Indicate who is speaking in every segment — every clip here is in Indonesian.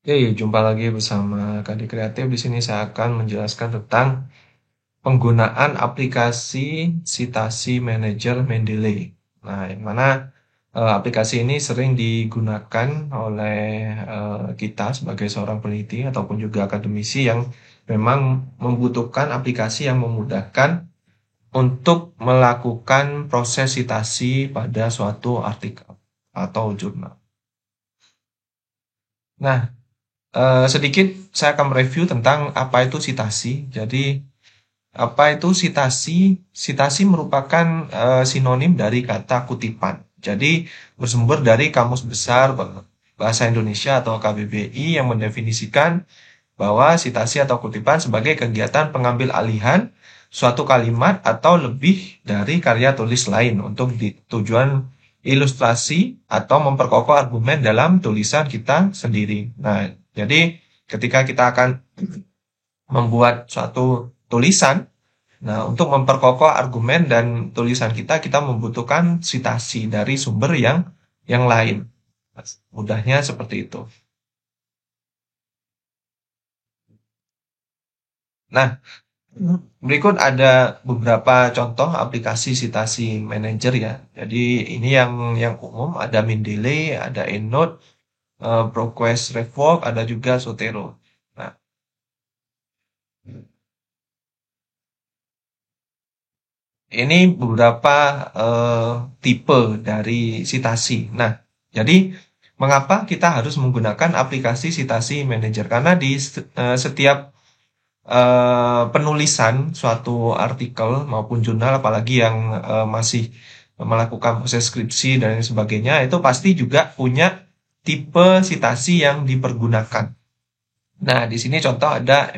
Speaker 1: Jumpa lagi bersama Kadi Kreatif. Di sini saya akan menjelaskan tentang penggunaan aplikasi Citasi Manager Mendeley. Nah, yang mana aplikasi ini sering digunakan oleh kita sebagai seorang peneliti ataupun juga akademisi yang memang membutuhkan aplikasi yang memudahkan untuk melakukan proses citasi pada suatu artikel atau jurnal. Nah, sedikit saya akan mereview tentang apa itu citasi. Jadi, apa itu citasi? Citasi merupakan sinonim dari kata kutipan. Jadi, bersumber dari Kamus Besar Bahasa Indonesia atau KBBI yang mendefinisikan bahwa citasi atau kutipan sebagai kegiatan pengambil alihan suatu kalimat atau lebih dari karya tulis lain untuk tujuan ilustrasi atau memperkokoh argumen dalam tulisan kita sendiri. Nah, jadi ketika kita akan membuat suatu tulisan, nah untuk memperkokoh argumen dan tulisan kita, kita membutuhkan citasi dari sumber yang lain. Mudahnya seperti itu. Nah, berikut ada beberapa contoh aplikasi citasi manager ya. Jadi ini yang umum, ada Mendeley, ada EndNote, ProQuest Revoke, ada juga Zotero. Nah, ini beberapa tipe dari citasi. Nah, jadi mengapa kita harus menggunakan aplikasi citasi manager? Karena di setiap penulisan suatu artikel maupun jurnal, apalagi yang masih melakukan proses skripsi dan lain sebagainya, itu pasti juga punya tipe citasi yang dipergunakan. Nah, di sini contoh ada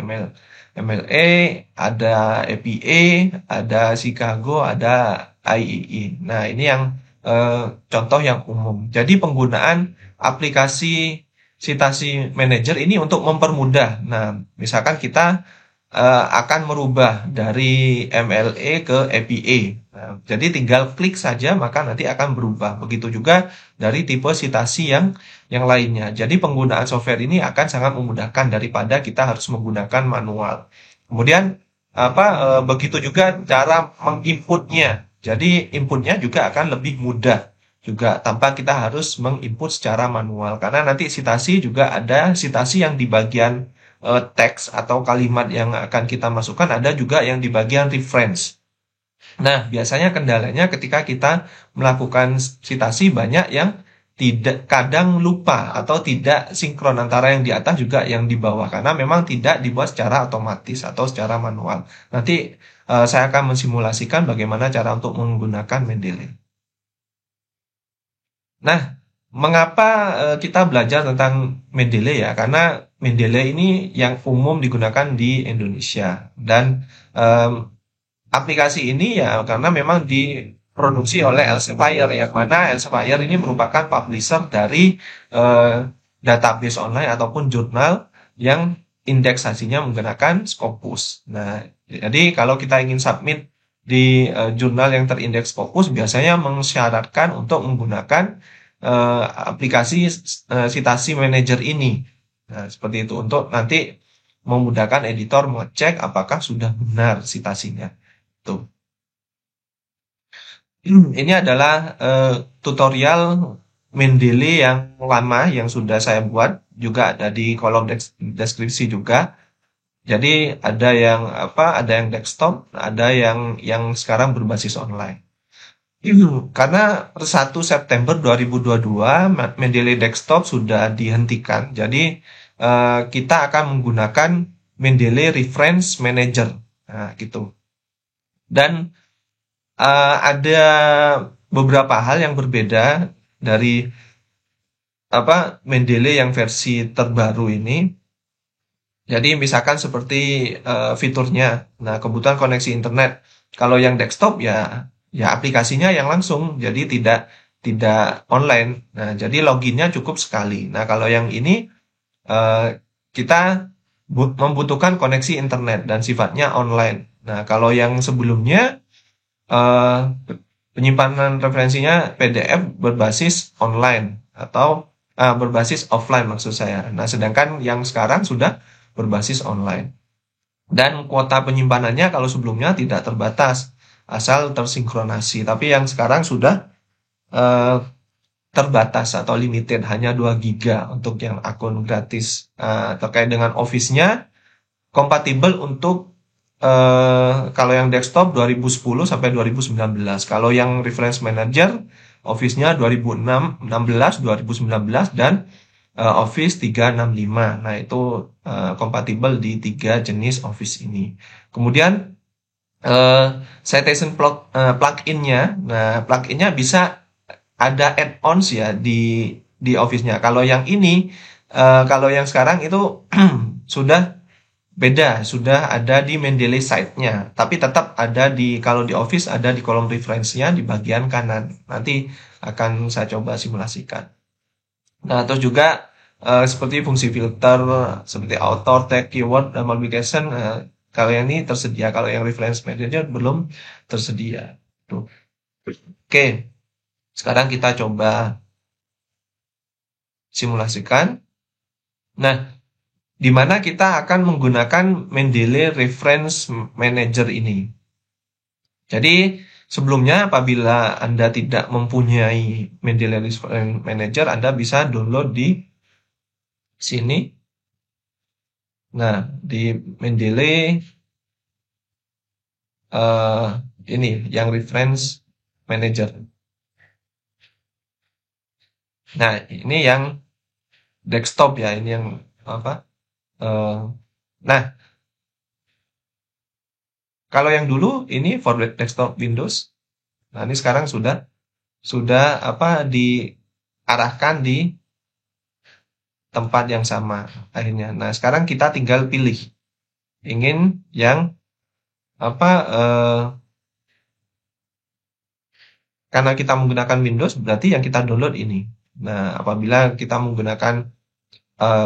Speaker 1: MLA, ada APA, ada Chicago, ada IEE. Nah, ini yang contoh yang umum. Jadi penggunaan aplikasi citasi manager ini untuk mempermudah. Nah, misalkan kita akan merubah dari MLA ke APA. Nah, jadi tinggal klik saja maka nanti akan berubah. Begitu juga dari tipe citasi yang lainnya. Jadi penggunaan software ini akan sangat memudahkan daripada kita harus menggunakan manual. Kemudian begitu juga cara menginputnya. Jadi inputnya juga akan lebih mudah juga tanpa kita harus menginput secara manual karena nanti citasi juga ada citasi yang di bagian teks atau kalimat yang akan kita masukkan, ada juga yang di bagian reference. Nah, biasanya kendalanya ketika kita melakukan citasi banyak yang tidak kadang lupa atau tidak sinkron antara yang di atas juga yang di bawah karena memang tidak dibuat secara otomatis atau secara manual. Nanti saya akan mensimulasikan bagaimana cara untuk menggunakan Mendeley. Nah, mengapa kita belajar tentang Mendeley ya? Karena Mendeley ini yang umum digunakan di Indonesia dan em, aplikasi ini ya karena memang diproduksi oleh Elsevier yang mana Elsevier ini merupakan publisher dari eh, database online ataupun jurnal yang indeksasinya menggunakan Scopus. Nah, jadi kalau kita ingin submit di jurnal yang terindeks Scopus biasanya mensyaratkan untuk menggunakan aplikasi citasi manager ini. Nah, seperti itu untuk nanti memudahkan editor mengecek apakah sudah benar citasinya. Tuh. Ini adalah tutorial Mendeley yang lama yang sudah saya buat, juga ada di kolom deskripsi juga. Jadi ada yang ada yang desktop, ada yang sekarang berbasis online. Karena per 1 September 2022 Mendeley Desktop sudah dihentikan. Jadi kita akan menggunakan Mendeley Reference Manager. Nah, gitu. Dan ada beberapa hal yang berbeda dari Mendeley yang versi terbaru ini. Jadi misalkan seperti fiturnya, nah kebutuhan koneksi internet. Kalau yang desktop ya aplikasinya yang langsung, jadi tidak online. Nah jadi loginnya cukup sekali. Nah kalau yang ini eh, kita membutuhkan koneksi internet dan sifatnya online. Nah kalau yang sebelumnya penyimpanan referensinya PDF berbasis online atau berbasis offline maksud saya. Nah, sedangkan yang sekarang sudah berbasis online. Dan kuota penyimpanannya kalau sebelumnya tidak terbatas, asal tersinkronasi. Tapi yang sekarang sudah eh, terbatas atau limited, hanya 2 giga untuk yang akun gratis. Terkait dengan Office-nya, kompatibel untuk kalau yang desktop 2010 sampai 2019. Kalau yang Reference Manager, Office-nya 2016, 2019, dan Office 365. Nah, itu kompatibel di 3 jenis Office ini. Kemudian citation plugin-nya. Nah, plugin-nya bisa ada add-ons ya di Office-nya. Kalau yang ini, kalau yang sekarang itu sudah beda, sudah ada di Mendeley site-nya. Tapi tetap ada kalau di Office ada di kolom reference-nya di bagian kanan. Nanti akan saya coba simulasikan. Nah, terus juga seperti fungsi filter, seperti author, tag, keyword, dan multiplication. Kalau yang ini tersedia, kalau yang reference manager belum tersedia. Tuh. Oke, sekarang kita coba simulasikan. Nah, di mana kita akan menggunakan Mendeley Reference Manager ini. Jadi, sebelumnya apabila Anda tidak mempunyai Mendeley Reference Manager, Anda bisa download di sini. Nah, di Mendeley ini yang Reference Manager. Nah, ini yang desktop ya, ini yang apa? Nah, kalau yang dulu ini for desktop Windows. Nah, ini sekarang sudah diarahkan di tempat yang sama akhirnya. Nah, sekarang kita tinggal pilih ingin yang karena kita menggunakan Windows berarti yang kita download ini. Nah, apabila kita menggunakan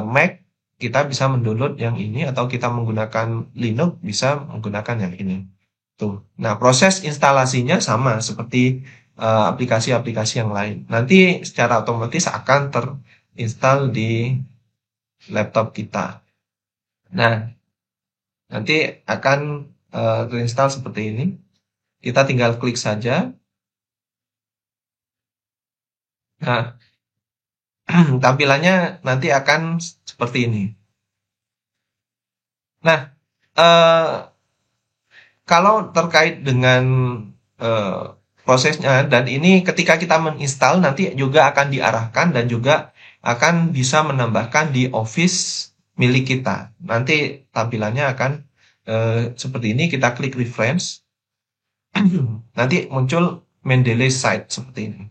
Speaker 1: Mac, kita bisa mendownload yang ini, atau kita menggunakan Linux bisa menggunakan yang ini. Tuh. Nah, proses instalasinya sama seperti aplikasi-aplikasi yang lain. Nanti secara otomatis akan terinstall di laptop kita. Nah, nanti akan terinstall seperti ini. Kita tinggal klik saja. Nah, tampilannya nanti akan seperti ini. Nah, kalau terkait dengan prosesnya, dan ini ketika kita menginstal nanti juga akan diarahkan dan juga akan bisa menambahkan di Office milik kita. Nanti tampilannya akan seperti ini. Kita klik reference, nanti muncul Mendeley site seperti ini.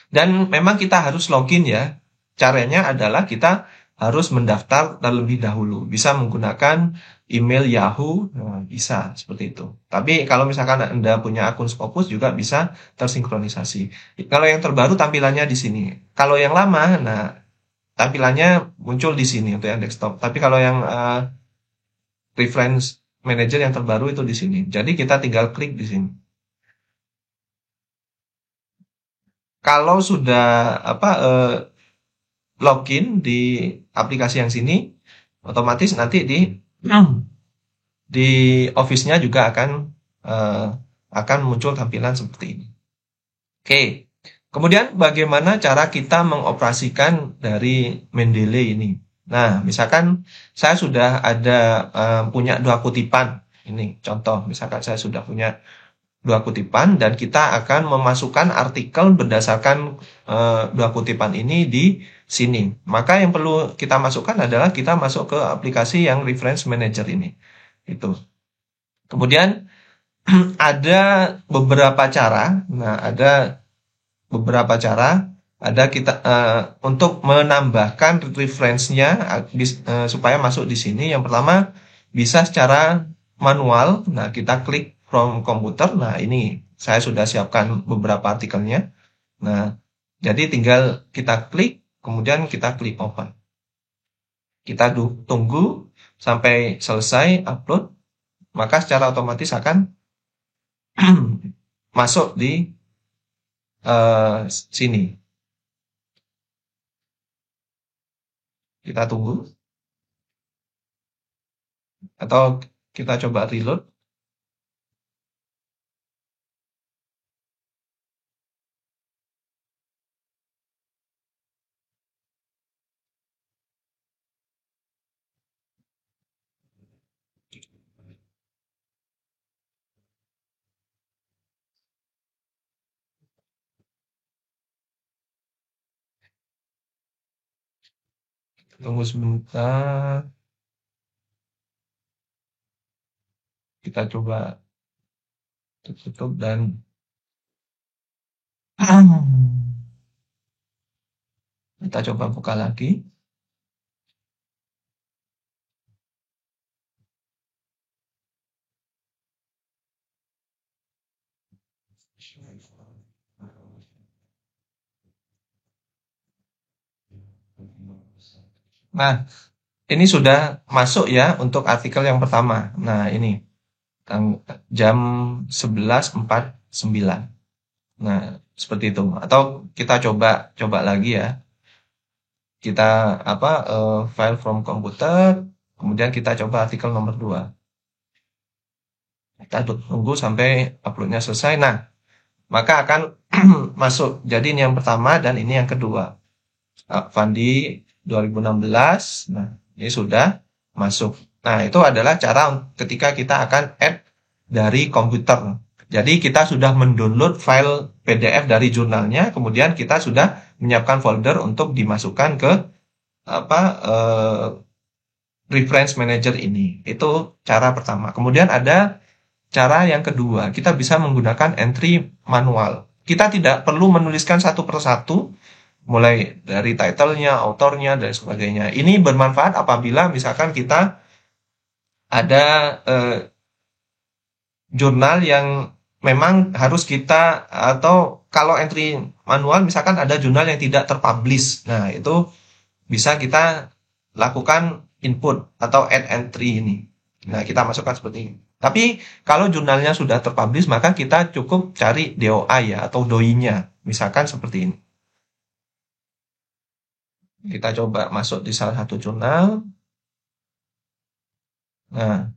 Speaker 1: Dan memang kita harus login ya. Caranya adalah kita harus mendaftar terlebih dahulu. Bisa menggunakan email Yahoo, nah, bisa seperti itu. Tapi kalau misalkan Anda punya akun Scopus juga bisa tersinkronisasi. Kalau yang terbaru tampilannya di sini. Kalau yang lama, nah tampilannya muncul di sini untuk yang desktop. Tapi kalau yang reference manager yang terbaru itu di sini. Jadi kita tinggal klik di sini. Kalau sudah login di aplikasi yang sini, otomatis nanti di Office-nya juga akan muncul tampilan seperti ini. Oke, kemudian bagaimana cara kita mengoperasikan dari Mendeley ini? Nah, misalkan saya sudah ada punya 2 kutipan. Ini contoh, misalkan saya sudah punya 2 kutipan dan kita akan memasukkan artikel berdasarkan 2 kutipan ini di sini. Maka yang perlu kita masukkan adalah kita masuk ke aplikasi yang Reference Manager ini. Itu. Kemudian ada beberapa cara. Nah, ada beberapa cara. Ada kita untuk menambahkan reference-nya supaya masuk di sini. Yang pertama bisa secara manual. Nah, kita klik from komputer. Nah, ini saya sudah siapkan beberapa artikelnya. Nah, jadi tinggal kita klik, kemudian kita klik open. Kita tunggu sampai selesai upload, maka secara otomatis akan masuk di sini. Kita tunggu atau kita coba reload. Tunggu sebentar. Kita coba tutup dan kita coba buka lagi. Nah, ini sudah masuk ya untuk artikel yang pertama. Nah, ini jam 11.49. Nah, seperti itu. Atau kita coba coba lagi ya. Kita file from komputer, kemudian kita coba artikel nomor 2. Kita tunggu sampai uploadnya selesai. Nah, maka akan masuk. Jadi ini yang pertama dan ini yang kedua. Fandi 2016. Nah, ini sudah masuk. Nah, itu adalah cara ketika kita akan add dari komputer. Jadi kita sudah mendownload file PDF dari jurnalnya, kemudian kita sudah menyiapkan folder untuk dimasukkan ke reference manager ini. Itu cara pertama. Kemudian ada cara yang kedua, kita bisa menggunakan entry manual. Kita tidak perlu menuliskan satu persatu, mulai dari title-nya, autornya, dan sebagainya. Ini bermanfaat apabila misalkan kita ada jurnal yang memang harus kita, atau kalau entry manual misalkan ada jurnal yang tidak terpublish. Nah, itu bisa kita lakukan input atau add entry ini. Nah, kita masukkan seperti ini. Tapi kalau jurnalnya sudah terpublish, maka kita cukup cari DOI ya, atau DOI-nya. Misalkan seperti ini. Kita coba masuk di salah satu jurnal. Nah,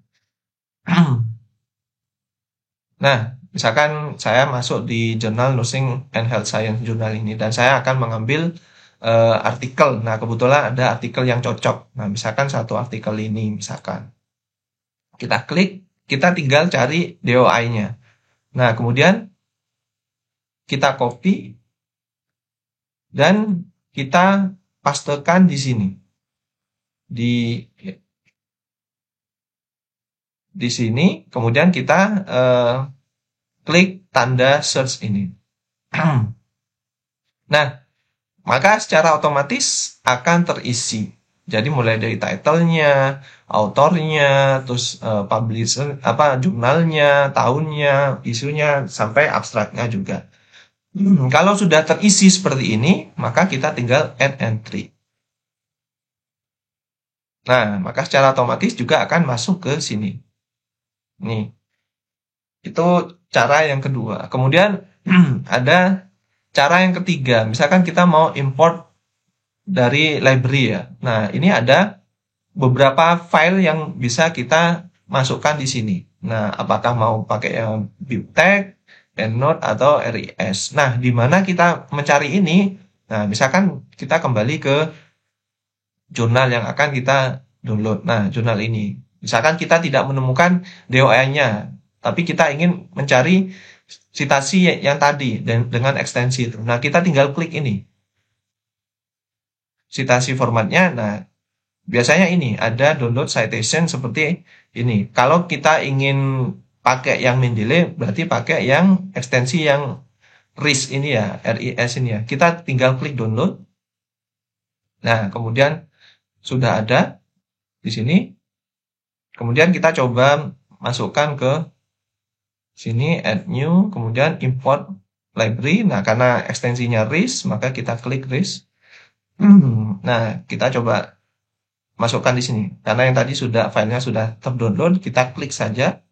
Speaker 1: nah, misalkan saya masuk di jurnal Nursing and Health Science jurnal ini, dan saya akan mengambil artikel. Nah, kebetulan ada artikel yang cocok. Nah, misalkan satu artikel ini, misalkan. Kita klik, kita tinggal cari DOI-nya. Nah, kemudian kita copy dan kita pastekan di sini. Di sini, kemudian kita klik tanda search ini. Nah, maka secara otomatis akan terisi. Jadi mulai dari title-nya, autornya, terus publisher, jurnalnya, tahunnya, isunya, sampai abstraknya juga. Kalau sudah terisi seperti ini, maka kita tinggal add entry. Nah, maka secara otomatis juga akan masuk ke sini. Nih, itu cara yang kedua. Kemudian ada cara yang ketiga. Misalkan kita mau import dari library ya. Nah, ini ada beberapa file yang bisa kita masukkan di sini. Nah, apakah mau pakai yang BibTeX, EndNote, atau RIS. Nah, di mana kita mencari ini? Nah, misalkan kita kembali ke jurnal yang akan kita download. Nah, jurnal ini. Misalkan kita tidak menemukan DOI-nya, tapi kita ingin mencari citasi yang tadi dengan ekstensi itu. Nah, kita tinggal klik ini. Citasi formatnya, nah, biasanya ini ada download citation seperti ini. Kalau kita ingin pakai yang Mendeley, berarti pakai yang ekstensi yang RIS ini ya, RIS ini ya. Kita tinggal klik download. Nah, kemudian sudah ada di sini. Kemudian kita coba masukkan ke sini, add new, kemudian import library. Nah, karena ekstensinya RIS, maka kita klik RIS. Nah, kita coba masukkan di sini. Karena yang tadi filenya sudah terdownload, kita klik saja.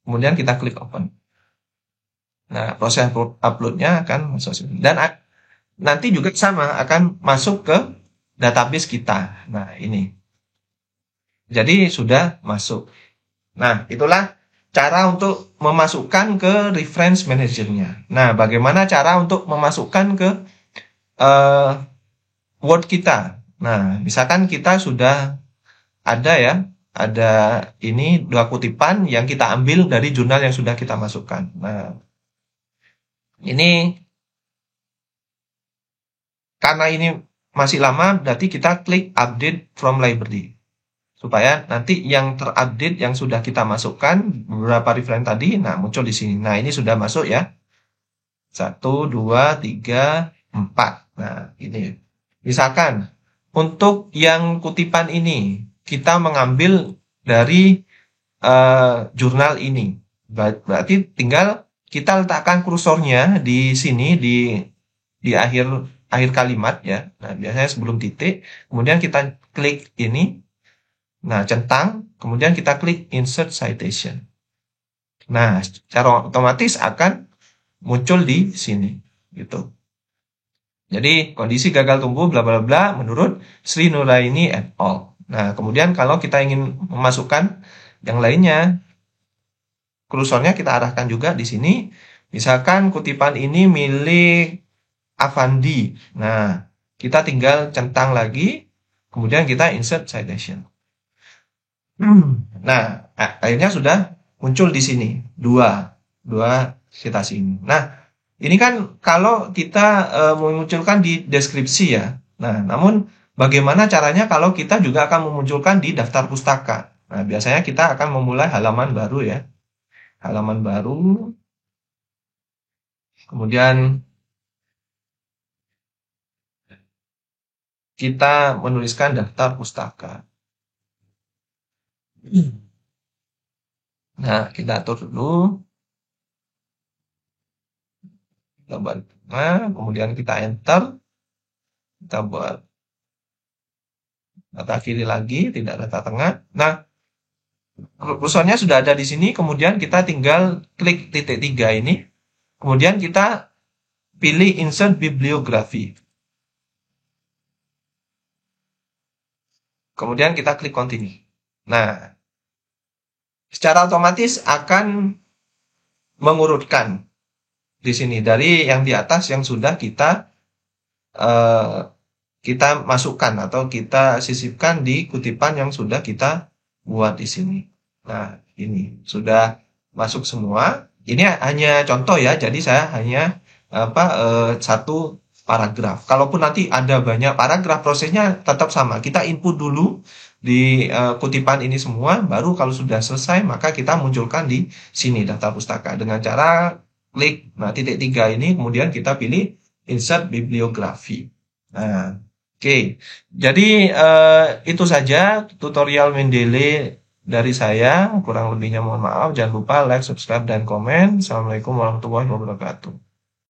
Speaker 1: Kemudian kita klik open. Nah, proses uploadnya akan masuk sini. Dan nanti juga sama, akan masuk ke database kita. Nah, ini. Jadi sudah masuk. Nah, itulah cara untuk memasukkan ke reference manajernya. Nah, bagaimana cara untuk memasukkan ke uh, Word kita? Nah, misalkan kita sudah ada ya, ada ini 2 kutipan yang kita ambil dari jurnal yang sudah kita masukkan. Nah, ini karena ini masih lama, berarti kita klik update from library. Supaya nanti yang terupdate yang sudah kita masukkan, beberapa reference tadi, nah muncul di sini. Nah, ini sudah masuk ya. 1, 2, 3, 4. Nah, ini. Misalkan, untuk yang kutipan ini, kita mengambil dari jurnal ini. Berarti tinggal kita letakkan kursornya di sini, di akhir kalimat ya. Nah, biasanya sebelum titik. Kemudian kita klik ini. Nah, centang, kemudian kita klik Insert Citation. Nah, secara otomatis akan muncul di sini, gitu. Jadi, kondisi gagal tumbuh bla bla bla menurut Sri Nuraini et al. Nah, kemudian kalau kita ingin memasukkan yang lainnya, kursornya kita arahkan juga di sini. Misalkan kutipan ini milik Avandi. Nah, kita tinggal centang lagi, kemudian kita Insert Citation. Nah, akhirnya sudah muncul di sini dua citasi ini. Nah, ini kan kalau kita memunculkan di deskripsi ya. Nah, namun bagaimana caranya kalau kita juga akan memunculkan di daftar pustaka? Nah, biasanya kita akan memulai halaman baru ya. Halaman baru. Kemudian kita menuliskan daftar pustaka. Nah, kita atur dulu. Kita buat tengah, kemudian kita enter. Kita buat data kiri lagi, tidak data tengah. Nah, kursornya sudah ada di sini, kemudian kita tinggal klik titik 3 ini. Kemudian kita pilih Insert Bibliografi. Kemudian kita klik Continue. Nah, secara otomatis akan mengurutkan di sini dari yang di atas yang sudah kita masukkan atau kita sisipkan di kutipan yang sudah kita buat di sini. Nah, ini sudah masuk semua. Ini hanya contoh ya, jadi saya hanya satu paragraf. Kalaupun nanti ada banyak paragraf, prosesnya tetap sama. Kita input dulu di kutipan ini semua, baru kalau sudah selesai maka kita munculkan di sini daftar pustaka dengan cara klik titik 3 ini, kemudian kita pilih Insert Bibliografi. Nah, oke. Jadi itu saja tutorial Mendeley dari saya. Kurang lebihnya mohon maaf. Jangan lupa like, subscribe, dan komen. Assalamualaikum warahmatullahi wabarakatuh.